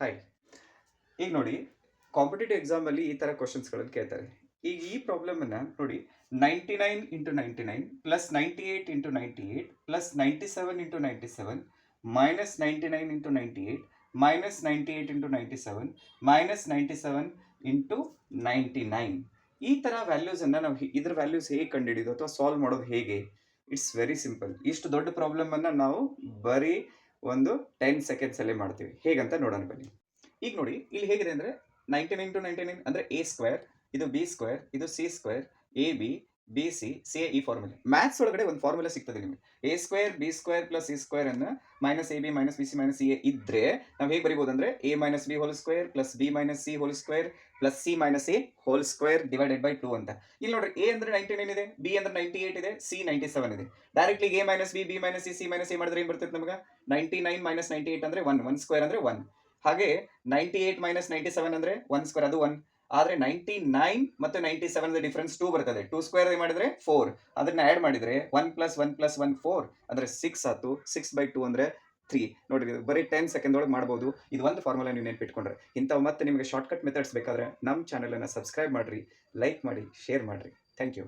Hi. ಈಗ ನೋಡಿ, competitive ಎಕ್ಸಾಮಲ್ಲಿ ಈ ಥರ ಕ್ವಶನ್ಸ್ಗಳನ್ನು ಕೇಳ್ತಾರೆ. ಈಗ ಈ ಪ್ರಾಬ್ಲಮನ್ನು ನೋಡಿ, 99 into 99 plus 98 into 98 plus 97 into 97 minus 99 into 98 minus 98 into 97 minus 97 into 99 ಈ ಥರ ವ್ಯಾಲ್ಯೂಸನ್ನು ನಾವು ಇದ್ರ ವ್ಯಾಲ್ಯೂಸ್ ಹೇಗೆ ಕಂಡುಹಿಡಿಯೋದು ಅಥವಾ ಸಾಲ್ವ್ ಮಾಡೋದು ಹೇಗೆ? It's very simple. ಇಷ್ಟು ದೊಡ್ಡ ಪ್ರಾಬ್ಲಮನ್ನು ನಾವು ಬರೀ ಒಂದು 10 ಸೆಕೆಂಡ್ಸಲ್ಲೇ ಮಾಡ್ತೀವಿ. ಹೇಗಂತ ನೋಡೋಣ ಬನ್ನಿ. ಈಗ ನೋಡಿ, ಇಲ್ಲಿ ಹೇಗಿದೆ ಅಂದರೆ 99 ಟು 99 ಅಂದರೆ ಎ ಸ್ಕ್ವೇರ್, ಇದು ಬಿ ಸ್ಕ್ವೇರ್, ಇದು C square, A B, B C, C A ಈ ಫಾರ್ಮುಲೆ. ಮ್ಯಾಥ್ಸ್ ಒಳಗಡೆ ಒಂದು ಫಾರ್ಮುಲಾ ಸಿಗ್ತದೆ ನಿಮಗೆ. A square B square plus C square ಅನ್ನು minus A B minus B C minus C A ಇದ್ರೆ ನಾವು ಹೇಗೆ ಬರೀಬೋದು ಅಂದರೆ A minus B whole square plus B minus C whole square plus C minus A whole square divided by 2 ಅಂತ. ಇಲ್ಲಿ ನೋಡ್ರಿ, A ಅಂದ್ರೆ 99 ಇದೆ, ಬಿ ಅಂದ್ರೆ 98 ಇದೆ, ಸಿ 97 ಇದೆ. Directly A minus B, B minus C, C minus A ಮಾಡಿದ್ರೆ ಏನು ಬರ್ತದೆ ನಮಗೆ? 99 ಮೈನಸ್ 98 ಅಂದರೆ 1, 1 ಸ್ಕ್ವೇರ್ ಅಂದರೆ 1. ಹಾಗೆ 98 ಮೈನಸ್ 97 ಅಂದರೆ 1 ಸ್ಕ್ವೇರ್, ಅದು 1. ಆದರೆ 99 ಮತ್ತು 97 ಡಿಫರೆನ್ಸ್ 2 ಬರ್ತದೆ. 2 ಸ್ಕ್ವೇರ್ ಮಾಡಿದರೆ 4, ಅದನ್ನ ಆ್ಯಡ್ ಮಾಡಿದರೆ 1 ಪ್ಲಸ್ 1 ಪ್ಲಸ್ 1 4 ಅಂದರೆ 6 ಆಯ್ತು. 6/2 ಅಂದರೆ 3. ನೋಡಿರಿ, ಬರೀ 10 ಸೆಕೆಂಡ್ ಒಳಗೆ ಮಾಡ್ಬೋದು. ಇದು ಒಂದು ಫಾರ್ಮುಲಾ ನೀವು ನೆನ್ಪಿಟ್ಕೊಂಡ್ರೆ. ಇಂಥವು ಮತ್ತೆ ನಿಮಗೆ ಶಾರ್ಟ್ಕಟ್ ಮೆಥಡ್ಸ್ ಬೇಕಾದರೆ ನಮ್ಮ ಚಾನಲನ್ನು ಸಬ್ಸ್ಕ್ರೈಬ್ ಮಾಡಿರಿ, ಲೈಕ್ ಮಾಡಿ, ಶೇರ್ ಮಾಡಿರಿ. Thank you.